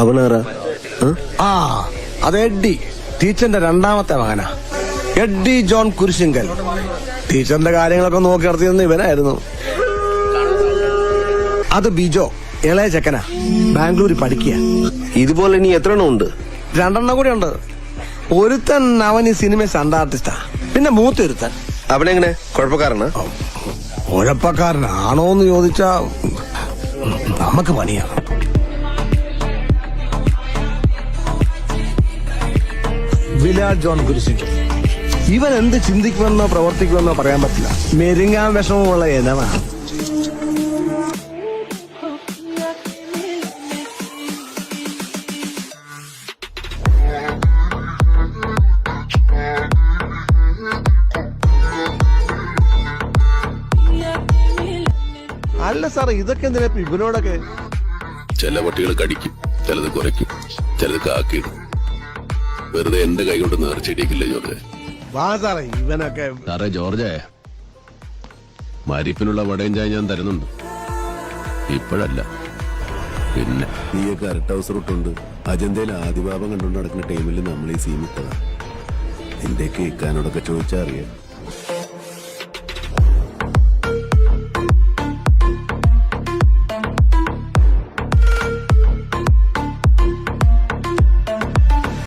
അവനാരാ? ആ അത് എഡ്ഡി, ടീച്ചറിന്റെ രണ്ടാമത്തെ മകനാ. Eddy John Kurisingal. ടീച്ചറിന്റെ കാര്യങ്ങളൊക്കെ നോക്കി നടത്തിയിരുന്ന ഇവനായിരുന്നു. അത് ബിജോ, ഇളയ ചെക്കനാ, ബാംഗ്ലൂരിൽ പഠിക്കുക. ഇതുപോലെ ഇനി എത്ര എണ്ണം ഉണ്ട്? 2 എണ്ണം കൂടി ഉണ്ട്. ഒരുത്തൻ അവൻ ഈ സിനിമ സ്റ്റണ്ട് ആർട്ടിസ്റ്റാ. പിന്നെ മൂത്തൊരുത്തൻ. അവനെങ്ങനെ കുഴപ്പക്കാരനാ? കുഴപ്പക്കാരനാണോന്ന് ചോദിച്ചാ നമുക്ക് പണിയാ. വിലാസ് ജോൺ കുരിശിങ്കൽ. ഇവൻ എന്ത് ചിന്തിക്കുമെന്നോ പ്രവർത്തിക്കുമെന്നോ പറയാൻ പറ്റില്ല. മെരുങ്ങാൻ വിഷമമുള്ള ഇനമാണ്. അല്ല സാറേ, ഇതൊക്കെ എന്തിനാ ഇവനോടൊക്കെ? ചില പട്ടികൾ കടിക്കും, ചിലത് കുറയ്ക്കും, ചിലത് കാക്കിയിടും. വെറുതെ എന്റെ കൈ കൊണ്ട് നേർച്ചയിടിക്കില്ല ജോർജ്. വാ സാറേ, ഇവനൊക്കെ. സാറേ ജോർജേ, മരിപ്പിനുള്ള വടയും ചായ ഞാൻ തരുന്നുണ്ട്. ഇപ്പോഴല്ല, പിന്നെ. നീയൊക്കെ അരട്ട ഹൗസ് റൂട്ടുണ്ട്. അജന്തയിൽ ആദിഭാവം കണ്ടുകൊണ്ട് നടക്കുന്ന ടൈമിൽ നമ്മൾ ഈ സീമിട്ടതാ. നിന്റെയൊക്കെ ഇക്കാനോടൊക്കെ ചോദിച്ചാൽ അറിയാം.